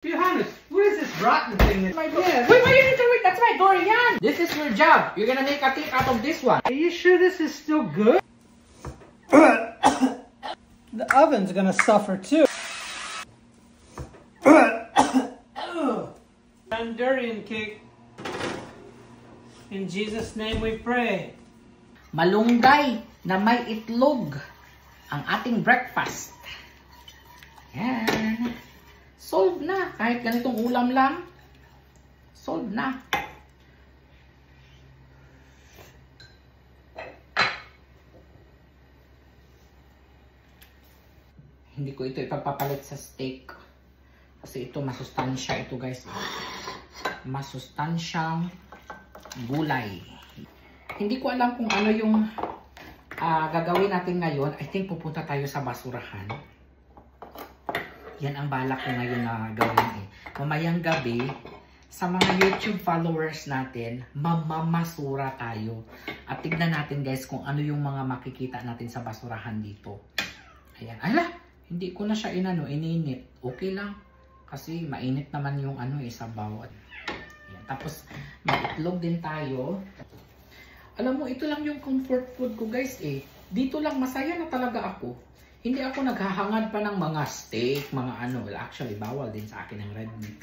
Johannes, what is this rotten thing? My door. Wait, why you need to read? That's my door, Yan. This is your job. You're gonna make a cake out of this one. Are you sure this is still good? The oven's gonna suffer too. Durian cake. In Jesus' name we pray. Malunggay na may itlog ang ating breakfast. Yan. Solve na. Kahit ganitong ulam lang, solve na. Hindi ko ito ipagpapalit sa steak. Kasi ito masustansya ito, guys. Masustansyang gulay. Hindi ko alam kung ano yung gagawin natin ngayon. I think pupunta tayo sa basurahan. Yan ang balak ko ngayon na gawin eh. Mamayang gabi, sa mga YouTube followers natin, mamamasura tayo. At tignan natin guys kung ano yung mga makikita natin sa basurahan dito. Ayan. Ala, hindi ko na siya ininit. Okay lang. Kasi mainit naman yung sabaw. Ayan. Tapos, mag-itlog din tayo. Alam mo, ito lang yung comfort food ko guys eh. Dito lang masaya na talaga ako. Hindi ako naghahangad pa ng mga steak, mga well, actually, bawal din sa akin ang red meat.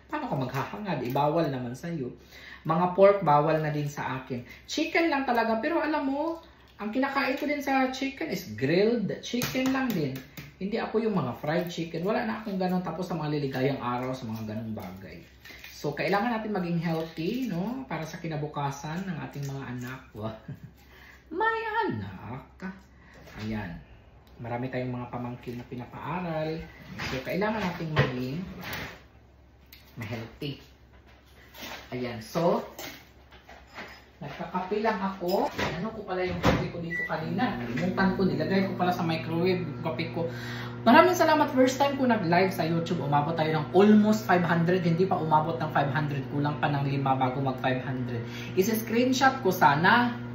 Paano ko maghahangad? Bawal naman sa'yo. Mga pork, bawal na din sa akin. Chicken lang talaga. Pero alam mo, ang kinakain ko din sa chicken is grilled chicken lang din. Hindi ako yung mga fried chicken. Wala na akong ganun. Tapos sa mga liligayang araw, sa mga ganung bagay. So, kailangan natin maging healthy, no? Para sa kinabukasan ng ating mga anak. May anak. Ayan. Marami tayong mga pamangkin na pinapaaral. So, kailangan nating maging healthy. Ayan. So, nagkakape lang ako. Ano ko pala yung kape ko dito kanina? Nalimutan ko. Nilagay ko pala sa microwave yung kape ko. Maraming salamat. First time ko nag-live sa YouTube. Umabot tayo ng almost 500. Hindi pa umabot ng 500. Kulang pa ng 5 bago mag 500. Isi-screenshot ko sana.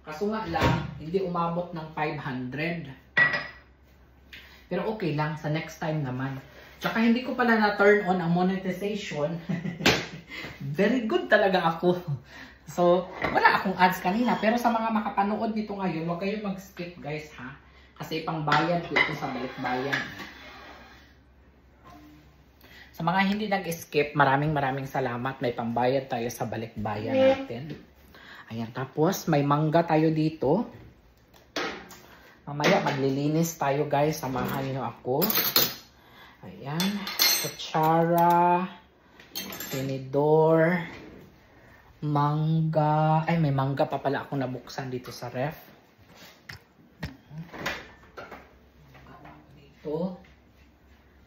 Kaso nga lang, hindi umabot ng 500. Pero okay lang, sa next time naman. Tsaka hindi ko pala na-turn on ang monetization. Very good talaga ako. So, wala akong ads kanina. Pero sa mga makapanood nito ngayon, huwag kayong mag-skip guys ha. Kasi pangbayad ko ito sa balikbayan. Sa mga hindi nag-skip, maraming salamat. May pangbayad tayo sa balikbayan natin. Ayan, tapos may mangga tayo dito. Mamaya maglilinis tayo guys. Samahan niyo ako. Ayan, kutsara, tinidor, mangga. Ay, may mangga pa pala ako nabuksan dito sa ref. Dito.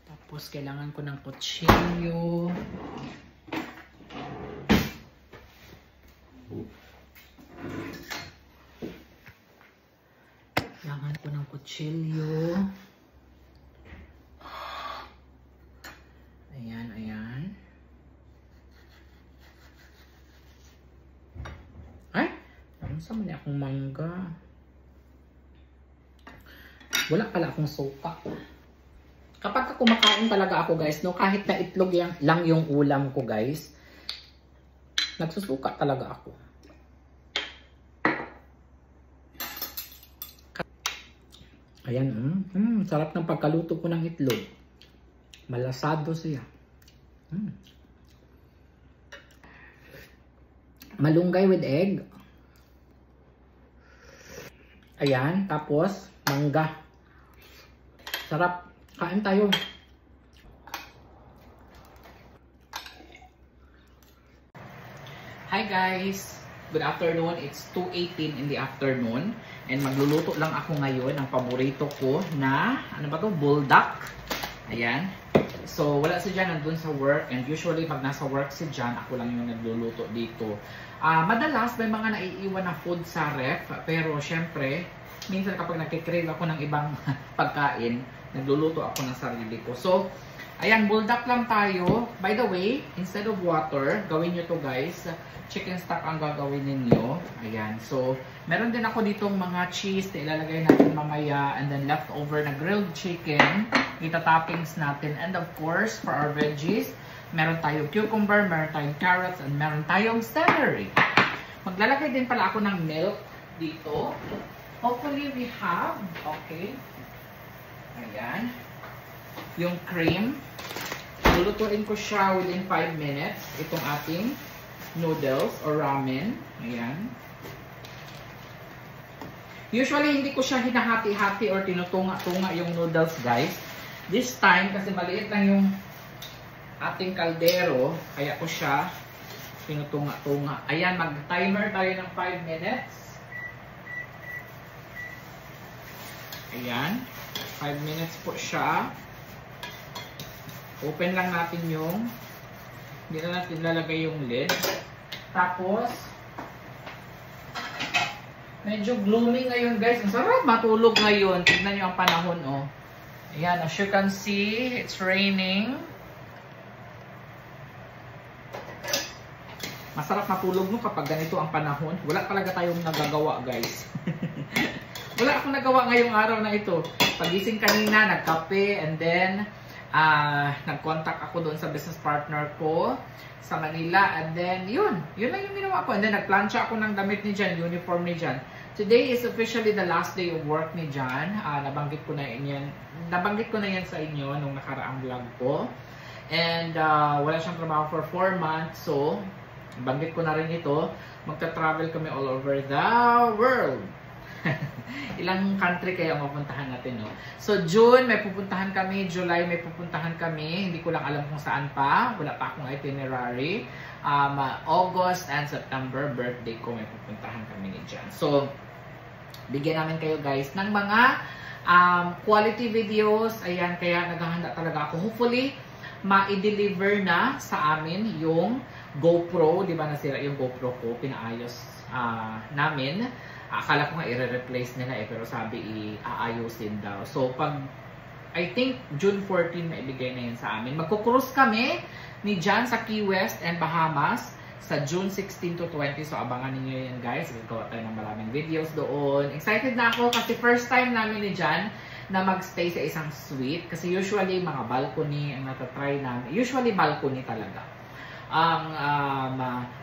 Tapos kailangan ko ng kutsilyo. Kailangan ko ng kutsilyo. Ayan, ayan. Ay! Saan man akong mangga? Wala pala akong suka. Kapag kumakain talaga ako guys, no, kahit na itlog lang yung ulam ko guys, nagsusuka talaga ako. Ayan, sarap ng pagkaluto ko ng itlog. Malasado siya. Malunggay with egg. Ayan, tapos mangga. Sarap. Kain tayo. Hi guys! Good afternoon. It's 2:18 in the afternoon. And magluluto lang ako ngayon ng paborito ko na, ano ba to? Buldak. Ayan. So, wala si Jan nandun sa work. And usually, pag nasa work si Jan, ako lang yung nagluluto dito. Madalas, may mga naiiwan na food sa ref. Pero, syempre, minsan kapag nagkikrave ako ng ibang pagkain, nagluluto ako ng sarili ko. So, Ayan, buldak lang tayo. By the way, instead of water, gawin nyo to guys. Chicken stock ang gagawin ninyo. Ayan. So, meron din ako ditong mga cheese na ilalagay natin mamaya. And then leftover na grilled chicken. Ita-toppings natin. And of course, for our veggies, meron tayong cucumber, meron tayong carrots, and meron tayong celery. Maglalagay din pala ako ng milk dito. Hopefully, we have. Okay. Ayan. Yung cream. Lulutuin ko siya within 5 minutes. Itong ating noodles or ramen. Ayan. Usually, hindi ko siya hinahati-hati or tinutunga-tunga yung noodles, guys. This time, kasi maliit lang yung ating kaldero, kaya ko siya tinutunga-tunga. Ayan, mag-timer tayo ng 5 minutes. Ayan. 5 minutes po siya. Open lang natin yung, hindi na natin lalagay yung lid. Tapos, medyo gloomy ngayon guys. Ang sarap matulog ngayon. Tignan nyo ang panahon, oh. Ayan, as you can see, it's raining. Masarap matulog mo kapag ganito ang panahon. Wala talaga tayong nagagawa, guys. Wala akong nagawa ngayong araw na ito. Pagising kanina, nagkape, and then, nag-contact ako doon sa business partner ko sa Manila, and then yun lang yung ginawa ko, and then nagplansya ako ng damit ni Jan, uniform ni Jan. Today is officially the last day of work ni Jan. Nabanggit ko na yan sa inyo nung nakaraang vlog ko, and wala siyang trabaho for 4 months, so banggit ko na rin ito, magta-travel kami all over the world. Ilang country kaya mapuntahan natin, no? So, June, may pupuntahan kami. July, may pupuntahan kami. Hindi ko lang alam kung saan pa. Wala pa akong itinerary. August and September, birthday ko, may pupuntahan kami ni Jan. So, bigyan namin kayo, guys, ng mga quality videos. Ayan, kaya naghahanda talaga ako. Hopefully, ma-deliver na sa amin yung GoPro. Di ba nasira yung GoPro ko? Pinaayos namin. Akala ko nga i-replace nila pero sabi i-aayusin daw. So, I think June 14 na ibigay na yun sa amin. Magkukrus kami ni Jan sa Key West and Bahamas sa June 16 to 20. So, abangan niyo yan, guys. Gagawa tayo ng maraming videos doon. Excited na ako kasi first time namin ni Jan na magstay sa isang suite. Kasi usually, mga balcony ang natatry namin. Usually, balcony talaga ang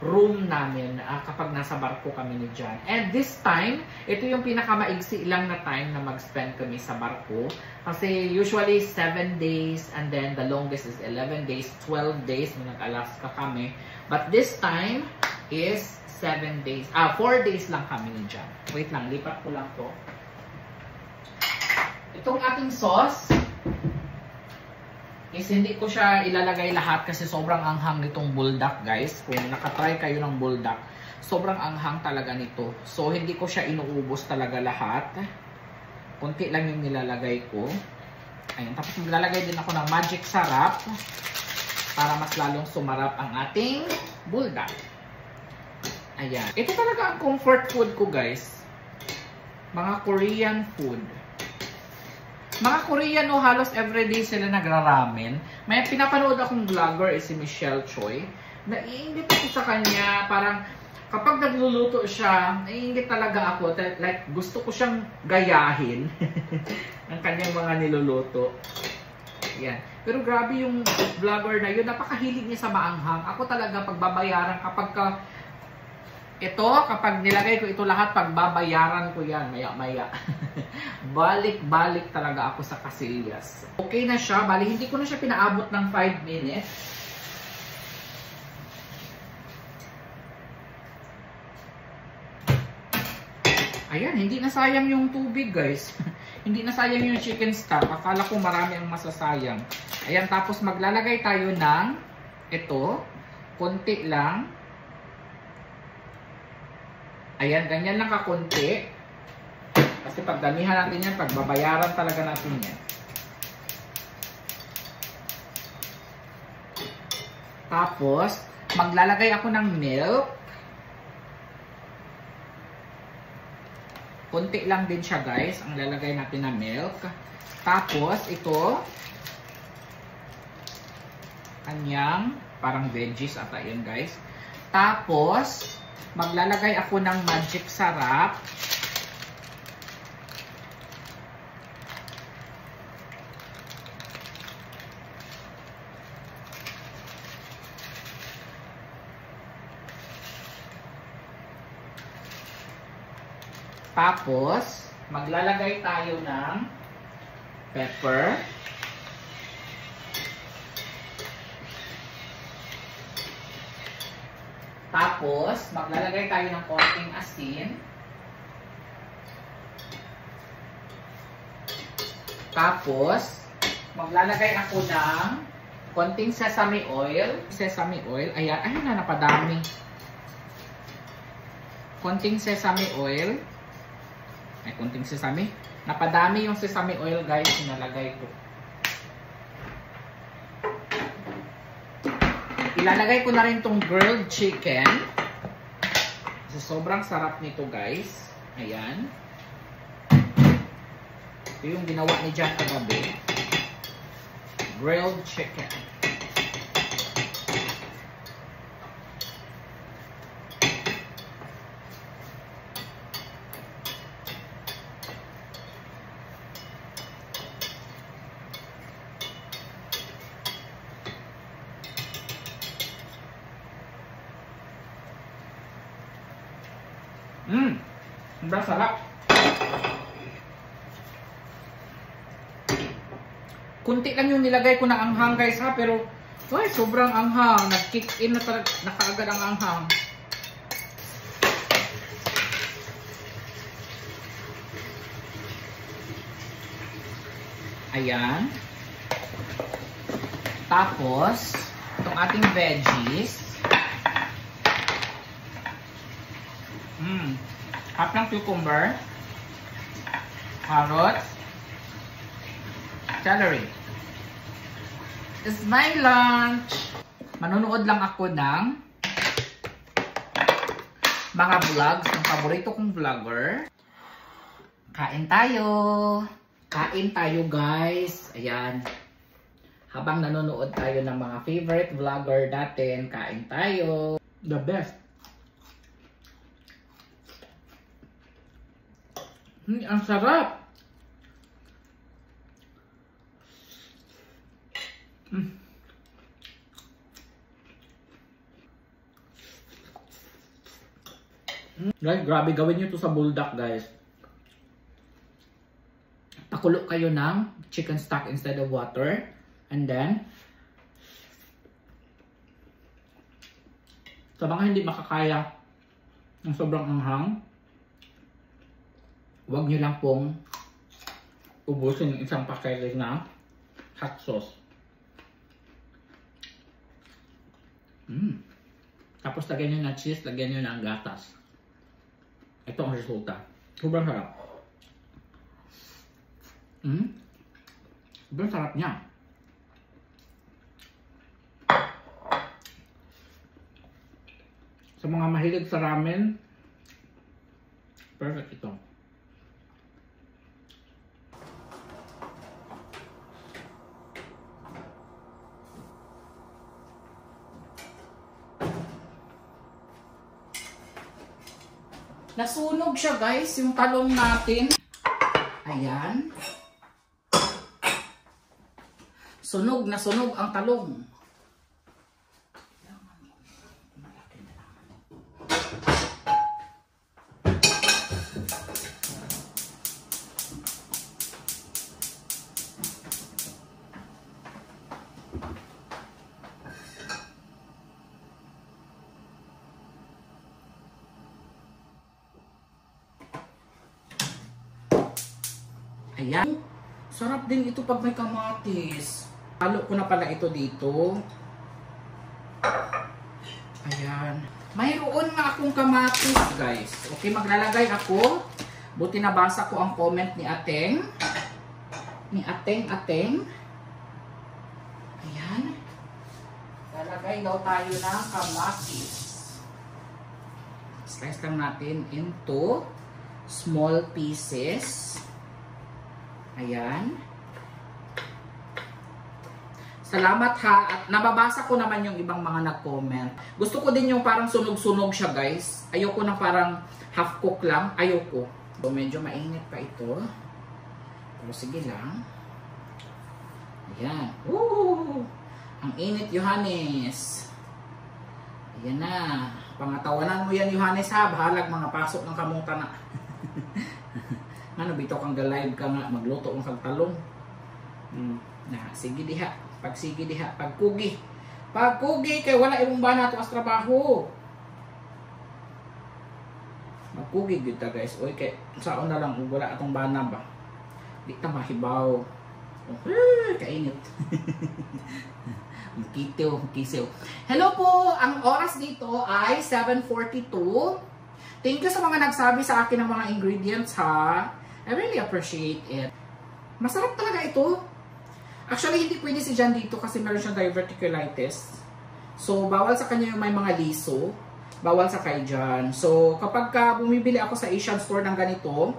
room namin kapag nasa barko kami ni Jan. And this time, ito yung pinakamaigsi lang na time na mag-spend kami sa barko. Kasi usually 7 days and then the longest is 11 days, 12 days nung nag-Alaska kami. But this time is 7 days, 4 days lang kami ni Jan. Wait lang, lipat ko lang to. Itong ating sauce is hindi ko siya ilalagay lahat kasi sobrang anghang nitong buldak, guys. Kung nakatry kayo ng buldak, sobrang anghang talaga nito. So, hindi ko siya inuubos talaga lahat. Kunti lang yung nilalagay ko. Ayan. Tapos maglalagay din ako ng magic sarap para mas lalong sumarap ang ating buldak. Ayan. Ito talaga ang comfort food ko, guys. Mga Korean food. Mga Korean, no, halos everyday sila nagra-ramen. May pinapanood akong vlogger, si Michelle Choi. Naiingit ako sa kanya. Parang kapag nagluluto siya, naiingit talaga ako. Like, gusto ko siyang gayahin ng kanyang mga niluluto. Yan. Pero grabe yung vlogger na yun. Napakahilig niya sa maanghang. Ako talaga pagbabayaran kapag nilagay ko ito lahat, pagbabayaran ko yan, maya-maya. Balik-balik talaga ako sa Casillas. Okay na siya, bali hindi ko na siya pinaabot ng 5 minutes. Ayan, hindi na sayang yung tubig, guys. Hindi na sayang yung chicken stock. Akala ko marami ang masasayang. Ayan, tapos maglalagay tayo ng ito, konti lang. Ayan, ganyan lang kakunti. Kasi pag damihan natin yan, pagbabayaran talaga natin yan. Tapos, maglalagay ako ng milk. Kunti lang din siya, guys, ang lalagay natin na milk. Tapos, ito, kanyang parang veggies ata yun guys. Tapos, maglalagay ako ng magic sarap. Tapos, maglalagay tayo ng pepper. Tapos, maglalagay tayo ng konting asin. Tapos, maglalagay ako ng konting sesame oil. Sesame oil. Ayan, ayun na, napadami. Konting sesame oil. Ay, konting sesame. Napadami yung sesame oil guys, sinalagay ko. Ilalagay ko na rin tong grilled chicken. Kasi sobrang sarap nito guys. Ayan. Ito yung ginawa ni Jan kagabi. Grilled chicken. Sobrang sarap. Kunti lang yung nilagay ko ng anghang guys ha, pero ay, sobrang anghang. Nag-kick in na talaga, nakaagad ang anghang. Ayan. Tapos, itong ating veggies. Half ng cucumber, carrots, celery. It's my lunch. Manonood lang ako ng mga vlogs ng paborito kong vlogger. Kain tayo. Kain tayo guys. Ayan. Habang nanonood tayo ng mga favorite vlogger natin, kain tayo. The best. Ang sarap. Guys, grabe gawin nyo to sa buldak guys. Pakulo kayo ng chicken stock instead of water. And then, sa mga hindi makakaya ng sobrang anghang, huwag nyo lang pong ubusin yung isang pakeles na hot sauce. Tapos lagyan nyo ng cheese, lagyan nyo ng gatas. Ito ang resulta. Sobrang sarap. Sobrang sarap niya. Sa mga mahilig sa ramen, perfect ito. Nasunog siya guys, yung talong natin. Ayan. Sunog na sunog ang talong. Ayan. Sarap din ito pag may kamatis. Halo ko na pala ito dito. Ayan. Mayroon nga akong kamatis, guys. Okay, maglalagay ako. Buti nabasa ko ang comment ni Ateng. Ni Ateng. Ayan. Lalagay daw tayo ng kamatis. Slice lang natin into small pieces. Ayan. Salamat ha. At nababasa ko naman yung ibang mga nag-comment. Gusto ko din yung parang sunog-sunog siya guys. Ayoko na parang half cook lang. Ayoko. So, medyo mainit pa ito. Pero sige lang. Ayan. Woo! Ang init, Johannes. Ayan na. Pangatawanan mo yan, Johannes ha. Bahalag mga pasok ng kamuta na. Ano, bitaw kang ga-live ka nga. Magluto ng kagtalong. Sige diha. Sige diha. Pagkugi. Pagkugi. Kaya wala ibang ba na ito as trabaho. Magkugi kita guys. Uy, kaya saon na lang. Wala atong bana ba. Di ta mahibaw. Kainit. Kisiw. Hello po. Ang oras dito ay 7:42. Thank you sa mga nagsabi sa akin ng mga ingredients ha. I really appreciate it. Masarap talaga ito. Actually, hindi pwede si Jan dito kasi meron siyang diverticulitis. So, bawal sa kanya yung may mga liso. Bawal sa kay Jan. So, kapag bumibili ako sa Asian store ng ganito,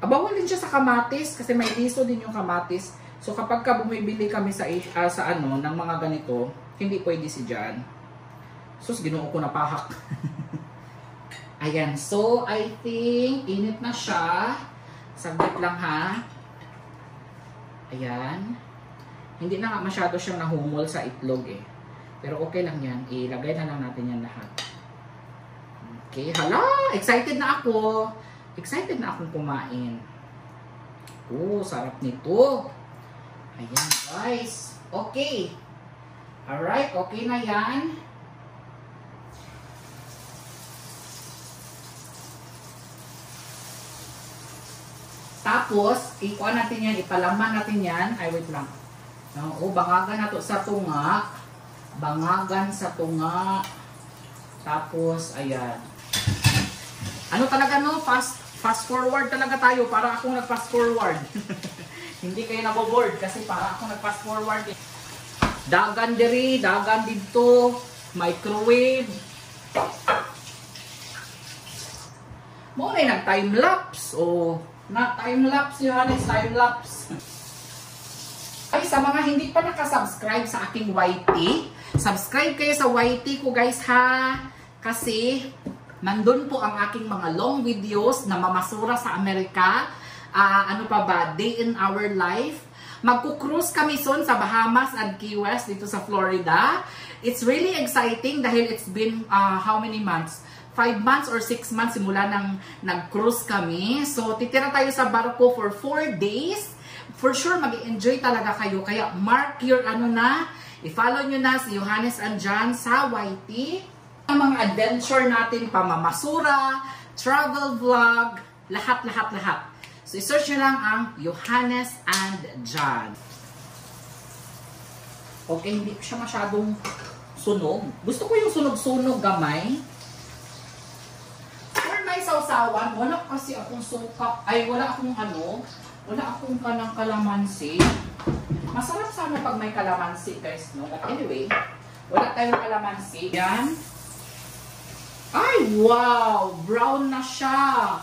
bawal din siya sa kamatis kasi may liso din yung kamatis. So, kapag bumibili kami sa ng mga ganito, hindi pwede si Jan. Sus, ginuo ko na pahak. Ayan, so I think init na siya. Saglit lang ha. Ayan. Hindi na nga masyado siyang nahumol sa itlog eh. Pero okay lang yan. Ilagay na lang natin yan lahat. Okay, hala! Excited na ako. Excited na akong kumain. Oh, sarap nito. Ayan guys. Okay. Alright, okay na yan. Tapos, ikuha natin yan, ipalaman natin yan. Ay, wait lang. Bangagan na to sa tunga. Bangagan sa tunga. Tapos, ayan. Ano talaga no? Fast forward talaga tayo. Para akong nag-fast forward. Hindi kayo naboboard kasi para akong nag-fast forward. Dagan diri, dagan dito. Microwave. Mo na nag-time-lapse. Na-time-lapse, Johannes, time-lapse. Ay, sa mga hindi pa nakasubscribe sa aking YT, subscribe kayo sa YT ko guys ha. Kasi, nandun po ang aking mga long videos na mamasura sa Amerika. Ano pa ba? Day in our life. Magkucruise kami soon sa Bahamas and Key West dito sa Florida. It's really exciting dahil it's been how many months? 5 months or 6 months simula nang nag-cruise kami. So, titira tayo sa barko for 4 days. For sure, mag-enjoy talaga kayo. Kaya, mark your i-follow nyo na si Johannes and Jan sa YT. Ang mga adventure natin, pamamasura, travel vlog, lahat. So, i-search nyo lang ang Johannes and Jan. Okay, hindi siya masyadong sunog. Gusto ko yung sunog-sunog gamay. May sausawan, wala kasi akong suka, wala akong kanang kalamansi. Masarap sana pag may kalamansi guys, no? But anyway, wala tayong kalamansi. Yan. Ay, wow! Brown na siya!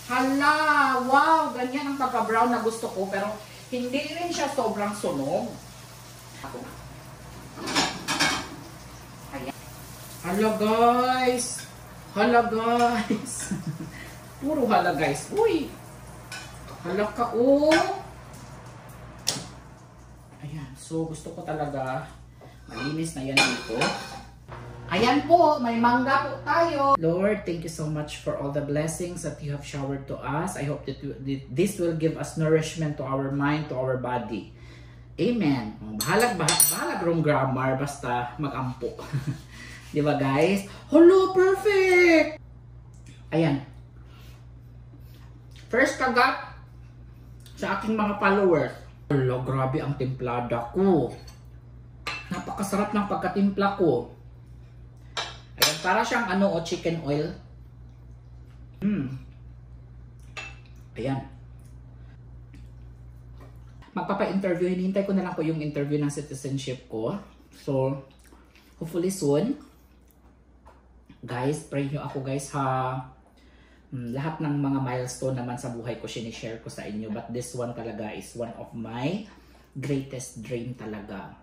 Hala! Wow! Ganyan ang pagka-brown na gusto ko, pero hindi rin siya sobrang sunog. Ayan. Hala guys! Hala guys. Puro hala guys. Uy. Hala ka Ayan. So gusto ko talaga malinis na yan dito. Ayan po. May mangga po tayo. Lord, thank you so much for all the blessings that you have showered to us. I hope that this will give us nourishment to our mind, to our body. Amen. Bahalag rong grammar. Basta mag-ampo. Diba guys? Hello, perfect! Ayan. First kagat sa aking mga followers. Hello, grabe ang timplada ko. Napakasarap ng pagkatimpla ko. Ayan, para siyang chicken oil. Ayan. Magpapa-interview. Hinihintay ko na lang po yung interview ng citizenship ko. So, hopefully soon. Guys, pray nyo ako guys ha. Lahat ng mga milestone naman sa buhay ko, sinishare ko sa inyo. But this one talaga is one of my greatest dream talaga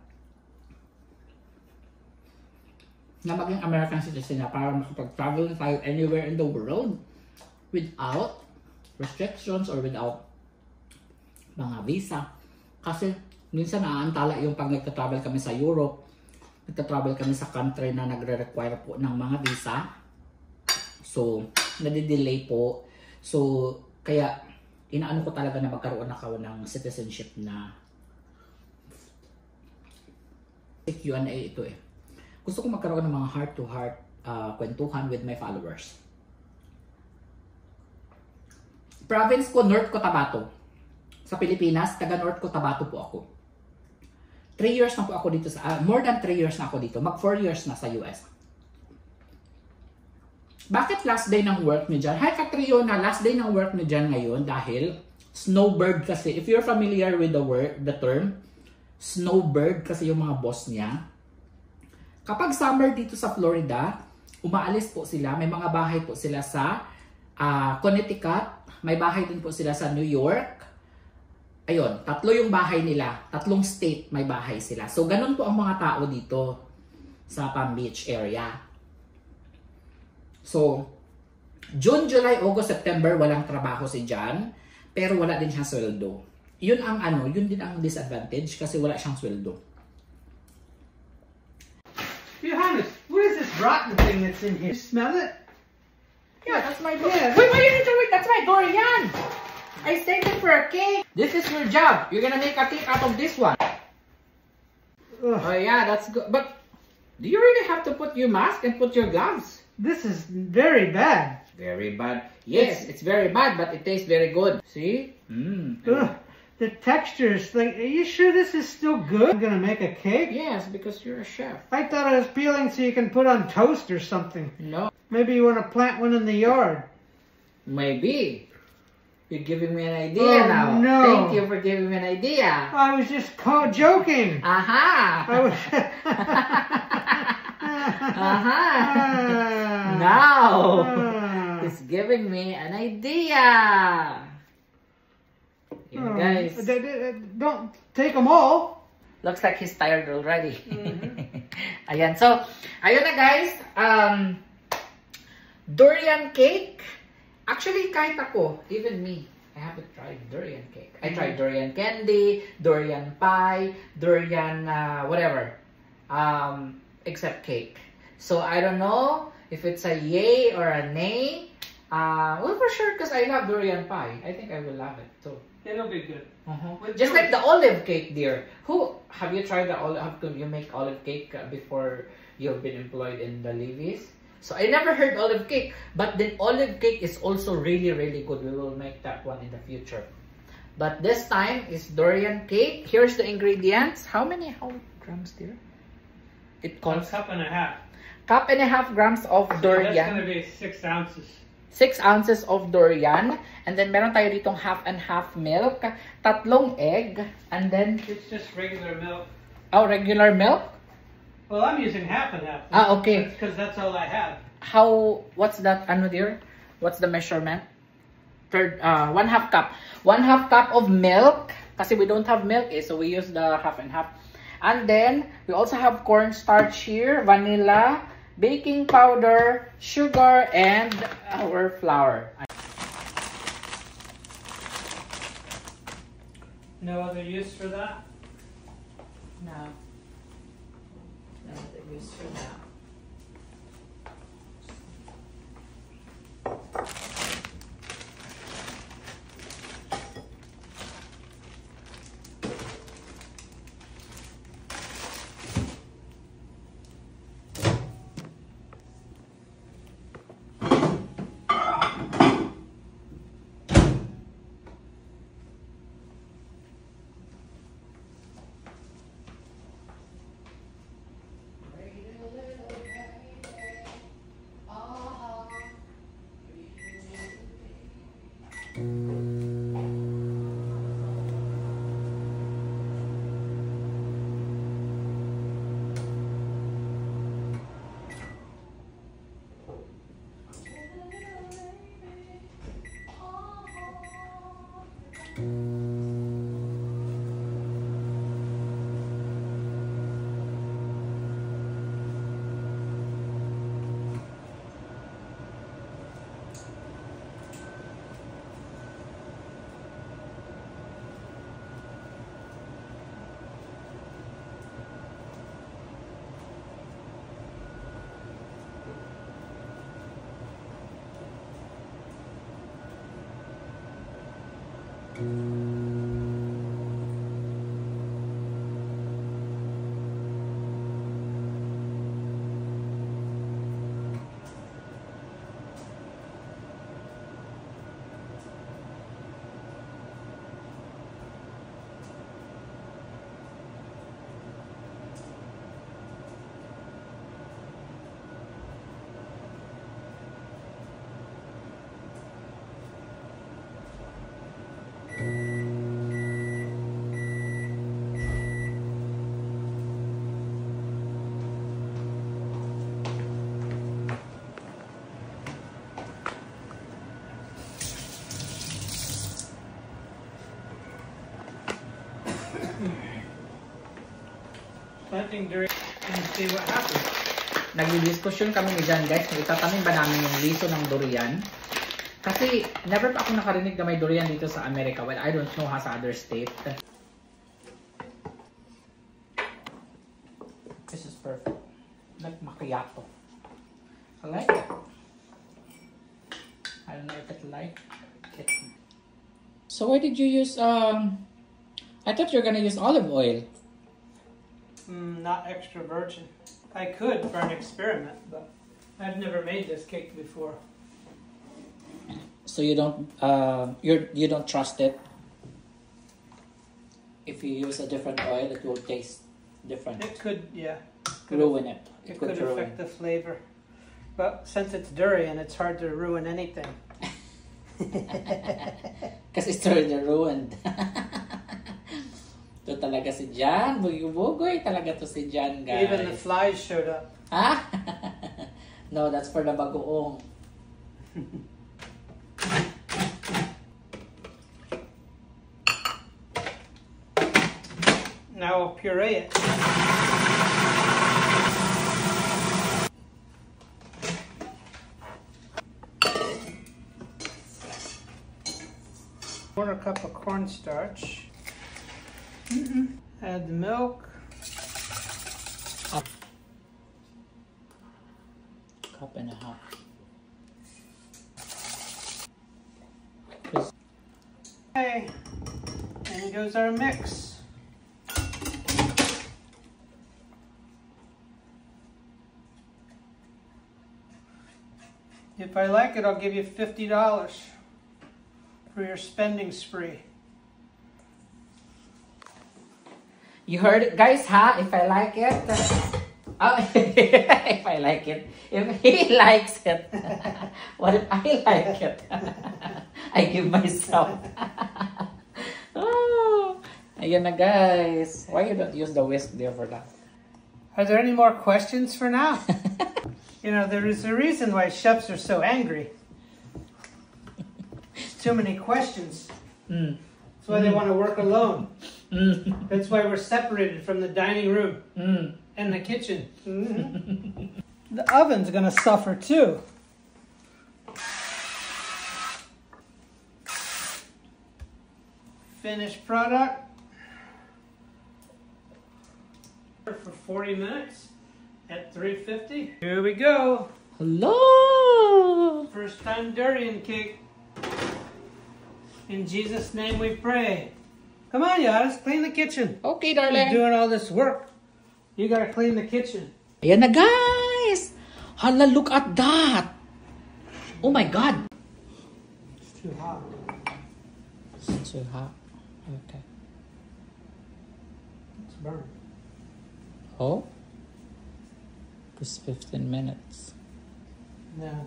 na maging American citizen na para makapag-travel tayo anywhere in the world without restrictions or without mga visa. Kasi minsan naaantala yung pag nagta-travel kami sa Europe, nagta-travel kami sa country na nagre-require po ng mga visa. So, nadidelay po. So, kaya inaano ko talaga na magkaroon ako ng citizenship na Q&A ito eh. Gusto ko magkaroon ng mga heart-to-heart kwentuhan with my followers. Province ko, North Cotabato. Sa Pilipinas, taga North Cotabato po ako. 3 years na po ako dito sa, more than 3 years na ako dito. Mag 4 years na sa US. Bakit last day ng work niyo dyan? Hi Catriona, last day ng work niyo dyan ngayon dahil snowbird kasi. If you're familiar with the term, snowbird kasi yung mga boss niya. Kapag summer dito sa Florida, umaalis po sila. May mga bahay po sila sa Connecticut. May bahay din po sila sa New York. Ayun, 3 yung bahay nila. 3 state may bahay sila. So, ganun po ang mga tao dito sa Palm Beach area. So, June, July, August, September, walang trabaho si John. Pero wala din siyang sweldo. Yun ang yun din ang disadvantage kasi wala siyang sweldo. Johannes, what is this rotten thing that's in here? You smell it? Yeah, that's my door. Yeah. Wait, you need to wait. That's my durian. I saved it for a cake. This is your job. You're gonna make a cake out of this one. Ugh. Oh yeah, that's good. But do you really have to put your mask and put your gloves? This is very bad. Very bad. Yes, it's very bad, but it tastes very good. See? Ugh. The texture is like, are you sure this is still good? I'm gonna make a cake? Yes, because you're a chef. I thought it was peeling so you can put on toast or something. No. Maybe you want to plant one in the yard. Maybe. You're giving me an idea now. No. Thank you for giving me an idea. I was just joking. Aha! I was... Aha! Now! It's giving me an idea. Yun, guys. Don't take them all. Looks like he's tired already. Ayan. So, ayun na guys. Durian cake. Actually, kahit ako, even me, I haven't tried durian cake. I tried durian candy, durian pie, durian whatever. Except cake. So, I don't know if it's a yay or a nay. Well, for sure, because I love durian pie. I think I will love it too. It'll be good. Just like the olive cake, dear. Have you tried the olive? Have you make olive cake before you've been employed in the Levi's? So I never heard olive cake, but then olive cake is also really, really good. We will make that one in the future. But this time is durian cake. Here's the ingredients. How grams, dear? It calls 1.5 cups. 1.5 grams of durian. That's gonna be 6 ounces. 6 ounces of durian. And then, meron tayo ditong 1/2 milk. 3 egg. And then... It's just regular milk. Oh, regular milk? Well, I'm using 1/2. Ah, okay. Because that's all I have. What's that, dear? What's the measurement? 1/2 cup. 1/2 cup of milk. Kasi we don't have milk so we use the 1/2. And then, we also have cornstarch here, vanilla, baking powder, sugar, and our flour. No other use for that? No. No other use for that. Planting durian and see what happens. Nagdi-discussion kami ni Jan, guys, kung itatanim ba namin yung liso ng durian. Kasi never pa ako nakarinig na may durian dito sa Amerika. Well, I don't know ha sa other state. This is perfect. Like macchiato. I like it. I don't know if it like it. So why did you use, I thought you were gonna use olive oil. Not extra virgin. I could for an experiment, but I've never made this cake before. So you don't you don't trust it? If you use a different oil, it will taste different. It could, yeah. Ruin it. It could affect the flavor. But since it's durian, it's hard to ruin anything. Kasi it's already ruined. Ito talaga si Jan. Bugoy talaga to si Jan, guys. Even the flies showed up. Ha? No, that's for the bagoong. Now I'll puree it. Quarter cup of cornstarch. Add the milk. Cup and a half. Okay, and goes our mix. If I like it, I'll give you $50 for your spending spree. You heard it, guys, ha? If I like it. Oh, if I like it. If he likes it. What if I like it? I give myself. Oh, ayan na, guys. Why you don't use the whisk there for that? Are there any more questions for now? You know, there is a reason why chefs are so angry. Too many questions. That's why they want to work alone. That's why we're separated from the dining room and the kitchen. The oven's going to suffer too. Finished product. For 40 minutes at 350. Here we go. Hello. First time durian cake. In Jesus' name we pray. Come on, Yas, clean the kitchen. Okay, You're darling. doing all this work. You gotta clean the kitchen. Ayan na, guys. Hala, look at that. Oh my God. It's too hot. It's too hot. Okay. It's burned. Oh. Just 15 minutes. No.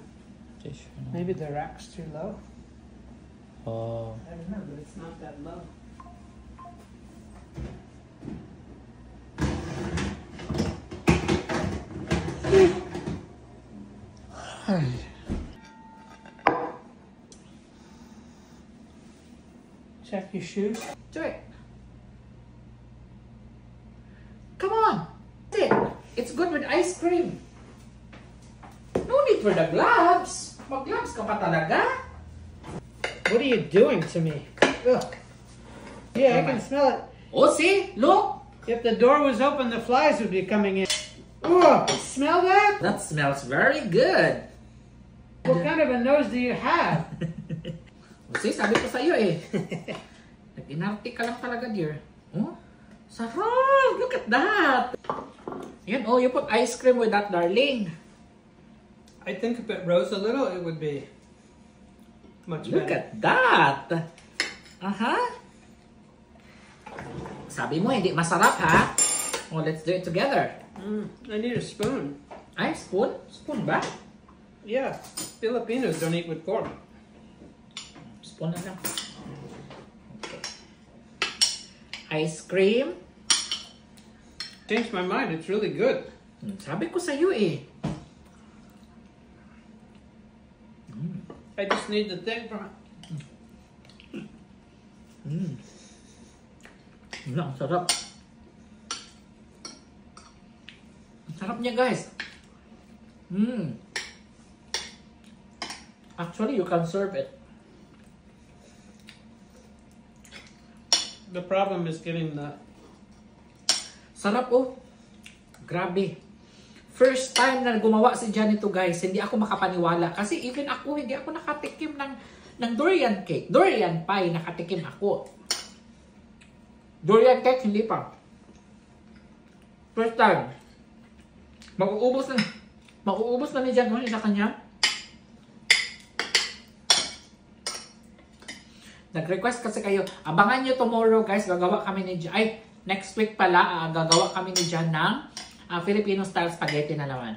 Maybe the rack's too low. Oh. I don't know, but it's not that low. Check your shoes. Do it. Come on. That's it. It's good with ice cream. No need for the gloves. Mag-gloves ka pa talaga? What are you doing to me? Ugh. Yeah, I can smell it. Oh, see? Look. If the door was open, the flies would be coming in. Oh, smell that? That smells very good. What kind of a nose do you have? See, sabi ko sa'yo eh. Nag-inarte ka lang talaga, dear. Oh, sarap! Look at that! Yan, oh, you put ice cream with that, darling. I think if it rose a little, it would be much better. Look at that! Sabi mo, hindi masarap, ha? Oh, let's do it together. I need a spoon. Ay, spoon? Spoon ba? Yeah, Filipinos don't eat with fork. Spoon na lang. Okay. Ice cream. Changed my mind. It's really good. Sabi ko sa'yo eh. I just need the thing from it. Ang sarap. Ang sarap niya, guys. Actually, you can serve it. The problem is getting the... Sarap, oh. Grabe. First time na gumawa si Jan ito, guys, hindi ako makapaniwala. Kasi even ako, hindi ako nakatikim ng durian cake. Durian pie, nakatikim ako. Durian cake, hindi pa. First time. Mauubos na ni Jan sa kanya. Nag-request kasi kayo, abangan nyo tomorrow, guys, gagawa kami ni Jan. Ay, next week pala, gagawa kami ni Jan ng Filipino style spaghetti na naman.